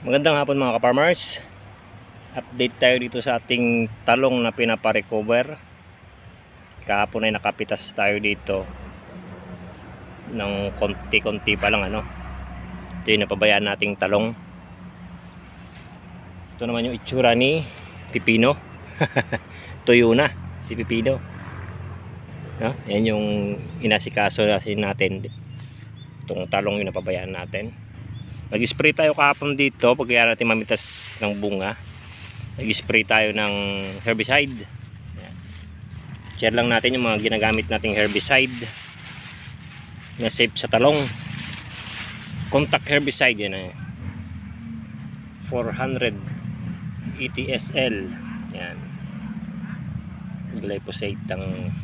Magandang hapon mga ka-farmers. Update tayo dito sa ating talong na pinaparecover. Kahapon ay nakapitas tayo dito ng konti-konti pa lang Ito yung napabayaan nating talong. Ito naman yung itsura ni Pipino. Tuyo na si Pipino. Yan yung inasikaso natin. Itong talong yung napabayaan natin. Nag-spray tayo kahapon dito pag kaya natin mamitas ng bunga. Nag-spray tayo ng herbicide. Share lang natin yung mga ginagamit nating herbicide na safe sa talong. Contact herbicide yan 400 ETSL. Yan. Glyphosate ang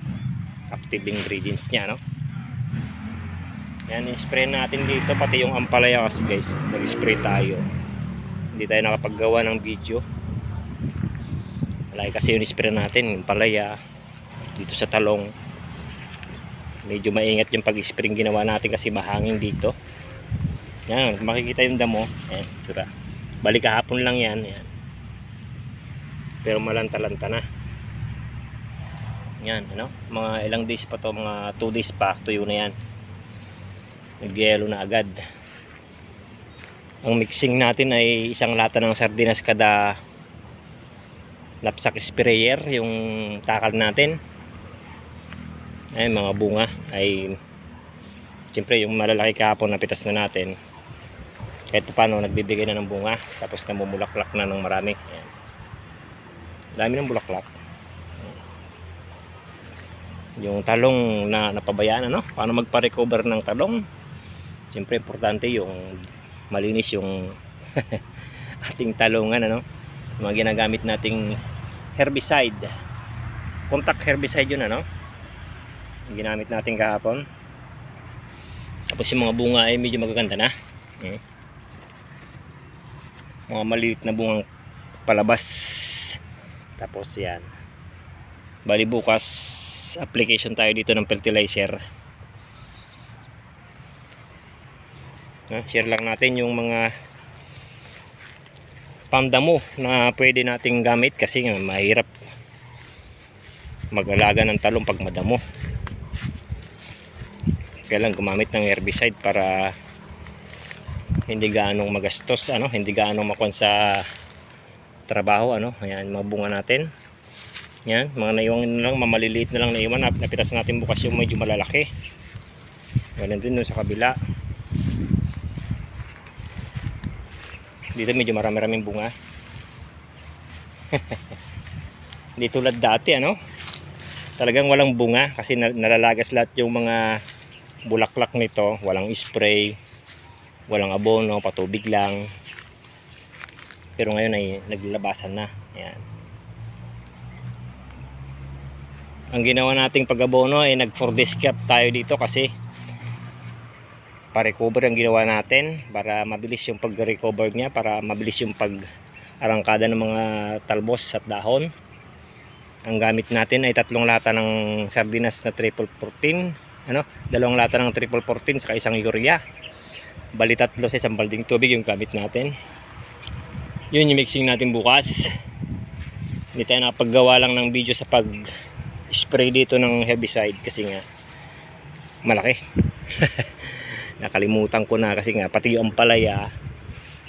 active ingredients niya, Yan, i-spray natin dito pati yung ampalaya kasi guys, nag-spray tayo. Hindi tayo nakapaggawa ng video. Malaki kasi yung spray natin, ampalaya dito sa talong. Medyo maingat yung pag-spray ginawa natin kasi mahangin dito. Yan, makikita yung damo. Yan, tura. Balik kahapon lang yan. Pero malanta-lanta na. Yan, mga ilang days pa to, mga 2 days pa, tuyo na yan. Nag-yelo na agad. Ang mixing natin ay isang lata ng sardinas kada knapsack sprayer, yung takal natin. Ay mga bunga ay siyempre yung malalaki kahapon napitas na natin. Kahit paano nagbibigay na ng bunga, tapos namumulaklak na ng marami. Ayan. Dami ng bulaklak. Yung talong na napabayaan, paano magpa-recover ng talong? Siyempre importante yung malinis yung ating talungan, mga ginagamit nating herbicide. Contact herbicide yun, yung ginamit natin kahapon. Tapos yung mga bunga ay medyo magaganda na. Mga maliit na bungang palabas. Tapos yan. Bali bukas application tayo dito ng fertilizer. Share lang natin yung mga pandamo na pwede nating gamit kasi mahirap mag-alaga ng talong pag madamo. Kailangan gumamit ng herbicide para hindi gaanong magastos, hindi gaanong makuha sa trabaho, Ayan, mga bunga natin. Yan, mga naiwan na lang, mamaliliit na lang naiwan. Napitas natin bukas yung medyo malalaki. Ganun din dun sa kabila. Dito medyo marami-raming bunga. Hindi tulad dati, Talagang walang bunga kasi nalalagas lahat yung mga bulaklak nito. Walang spray, walang abono, patubig lang. Pero ngayon ay naglalabasan na. Ayan. Ang ginawa nating pag-abono ay nag-4-days cap tayo dito kasi pa-recover ang ginawa natin para mabilis yung pag-recover niya, para mabilis yung pag-arangkada ng mga talbos at dahon. Ang gamit natin ay 3 lata ng sardinas na triple 14, 2 lata ng triple 14 saka isang urea. Bali 3 sa isang balding tubig yung gamit natin. Yun yung mixing natin bukas. Hindi tayo nakapaggawa lang ng video sa pag-spray dito ng herbicide kasi nga malaki. Nakalimutan ko na kasi nga pati yung ampalaya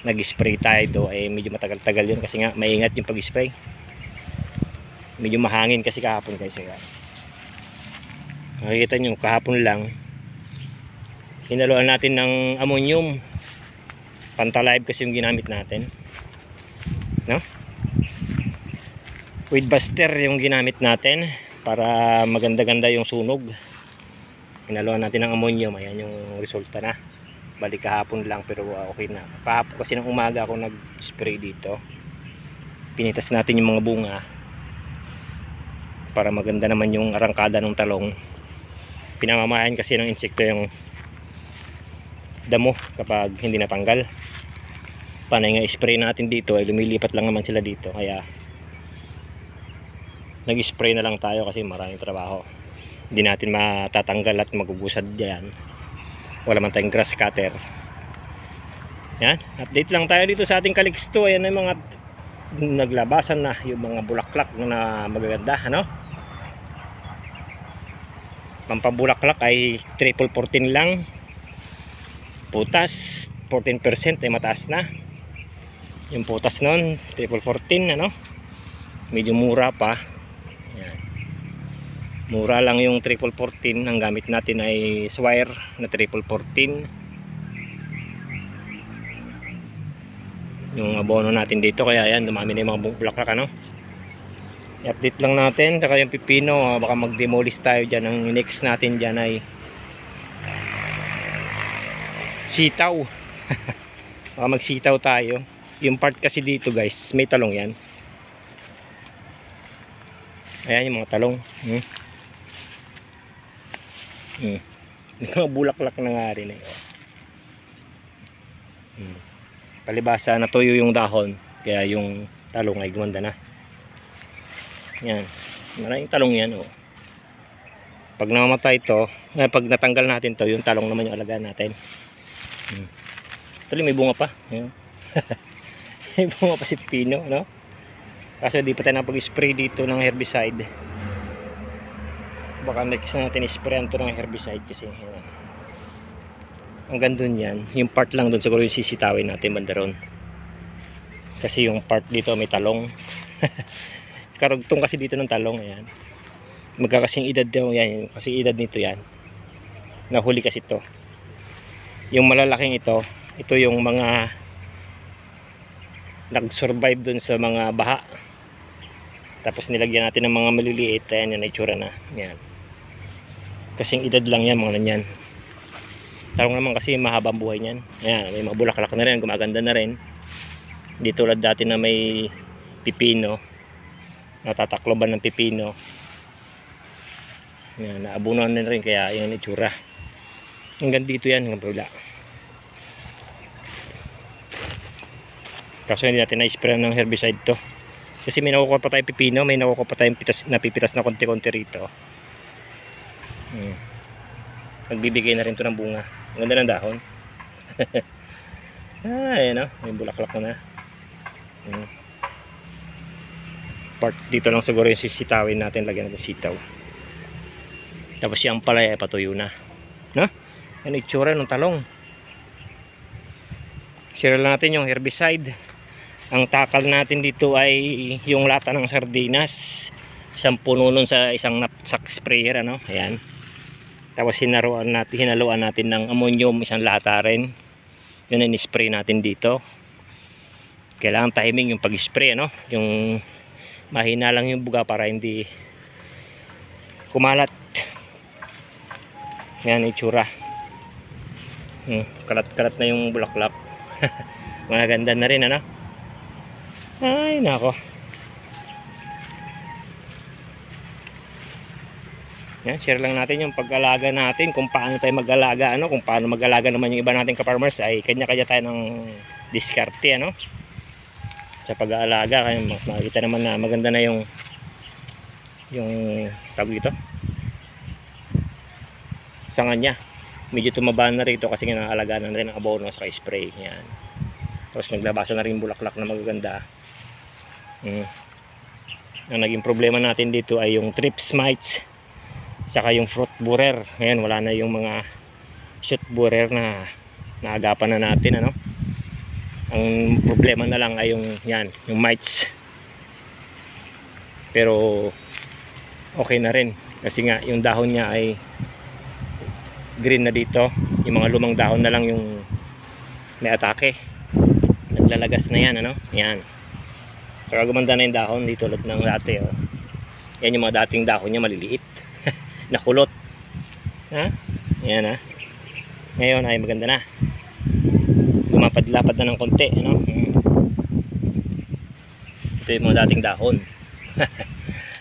nag-spray tayo do ay medyo matagal-tagal yun kasi nga maingat yung pag-spray. Medyo mahangin kasi kahapon guys. Makikita nyo kahapon lang hinaluan natin ng ammonium Pantalive kasi yung ginamit natin, Weed buster yung ginamit natin para maganda-ganda yung sunog. Hinaluan natin ng ammonium. Ayan yung resulta na. Balik kahapon lang pero okay na. Kahapon kasi ng umaga ako nag-spray dito. Pinitas natin yung mga bunga para maganda naman yung arangkada ng talong. Pinamamayan kasi ng insekto yung damo kapag hindi natanggal. Panay nga spray natin dito ay lumilipat lang naman sila dito. Kaya nag-spray na lang tayo kasi maraming trabaho. Hindi natin matatanggal at magugusad diyan. Wala man tayong grass cutter. Yan, update lang tayo dito sa ating kaliksto. Ayan na yung mga naglabasan na, yung mga bulaklak na magaganda, ano. Pampabulaklak ay triple 14 lang. Putas 14% ay mataas na. Yung putas nun triple 14, ano. Medyo mura pa. Yan. Mura lang yung triple 14. Ang gamit natin ay Swire na triple 14. Yung abono natin dito, kaya yan, dumami na yung mga bulaklak, ano. I-update lang natin. Saka yung pipino, baka mag-demolish tayo dyan. Ang next natin dyan ay sitaw. Baka magsitaw tayo. Yung part kasi dito guys, may talong yan. Ayan yung mga talong. May mga bulaklak na nga rin eh. Palibasa natuyo yung dahon, kaya yung talong ay gumanda na. Yan, maraming talong yan, oh. Pag namatay ito, pag natanggal natin to, yung talong naman yung alagaan natin. Tuloy may bunga pa. May bunga pa si pino, no? Kaso di pa tayo napag-spray dito ng herbicide. Baka next natin isprayan to ng herbicide kasi hanggang dun yan, yung part lang dun siguro yung sisitawin natin banda ron. Kasi yung part dito may talong. Karugtong kasi dito ng talong. Ayan, magkakasing edad daw yan, kasi edad nito yan. Nahuli kasi ito. Yung malalaking ito yung mga nag-survive dun sa mga baha. Tapos nilagyan natin ng mga maliliit. Ayan, yan, itsura na. Yan. Kasing edad lang yan, mga nanyan. Talong naman kasi mahabang buhay niyan. Ayan, may mga bulaklak na rin, gumaganda na rin. Di tulad dati na may pipino, natatakloban ng pipino. Ayan, naabunan na rin, kaya yan itsura. Hanggang dito yan, hanggang bula. Kaso hindi natin na-spray ng herbicide to. Kasi may nakukuha pa tayo pipino, may nakukuha pa tayong napipitas na konti-konti rito. Nagbibigay na rin to ng bunga. Ang ganda ng dahon. Ayan, o, may bulaklak na. Part dito lang siguro yung sisitawin natin, lagyan natin sitaw. Tapos yung palaya ay patuyo na, no? Yan itsura ng talong. Share lang natin yung herbicide. Ang takal natin dito ay yung lata ng sardinas, 10 nun sa isang knapsack sprayer, ano. Ayan. Tapos hinaluan natin ng ammonium, isang lata rin. Yun ang spray natin dito. Kailangan timing yung pag-spray, ano? Yung mahina lang yung buga para hindi kumalat. Yan itsura. Kalat-kalat na yung bulaklak. Maganda na rin, ano? Ay, nako. Yan, share lang natin yung pag-alaga natin, kung paano tayo mag-alaga, ano, kung paano mag-alaga naman yung iba nating ka-farmers, ay kanya-kanya tayo ng diskarte, ano, sa pag-aalaga. Kaya makikita naman na maganda na yung tawag dito, sanga niya. Medyo tumaba na rito kasi nga-alaga na rin ang abono sa spray. Yan. Tapos naglabasa na rin bulaklak na magaganda. Ang naging problema natin dito ay yung thrips mites, saka yung fruit borer. Ngayon wala na yung mga shoot borer na naagapan na natin, ano. Ang problema na lang ay yung mites. Pero okay na rin kasi nga yung dahon niya ay green na dito. Yung mga lumang dahon na lang yung may atake. Naglalagas na yan, ano. Yan. Saka gumanda na yung dahon dito tulad ng dati, oh. Yan yung mga dating dahon niya maliliit. Nakulot. Ha? Yan, ha. Ngayon ay maganda na. Lumapad-lapad na ng konti, ano. Ito yung mga dating dahon.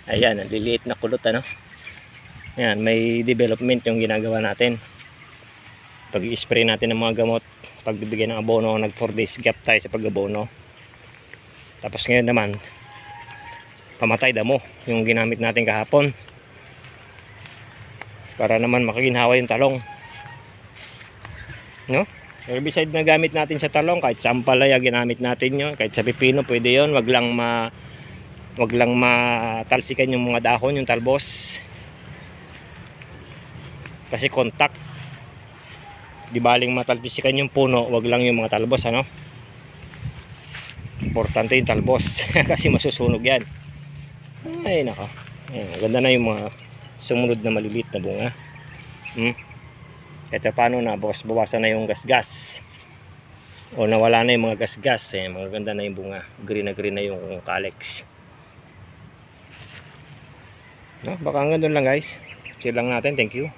Ayan, ang liliit na kulot, ano. Ayan, may development yung ginagawa natin. Pag i-spray natin ng mga gamot, pagbibigay ng abono, nag 4 days gap tayo sa pag-abono. Tapos ngayon naman, pamatay damo yung ginamit natin kahapon. Para naman makaginhawa yung talong. No? Herbicide na gamit natin sa talong, kahit sa ampalaya ginamit natin yun, kahit sa pipino pwede yun. Wag lang matalsikan yung mga dahon, yung talbos. Kasi contact. Di baling matalsikan yung puno, wag lang yung mga talbos, ano. Importante yung talbos kasi masusunog yan. Ay nako. Ayan, ganda na yung mga sumunod na maliliit na bunga. Kahit paano na bawasan na yung gasgas o nawala na yung mga gasgas, magaganda na yung bunga, green na yung calyx, no? Baka hanggang doon lang guys, share lang natin, thank you.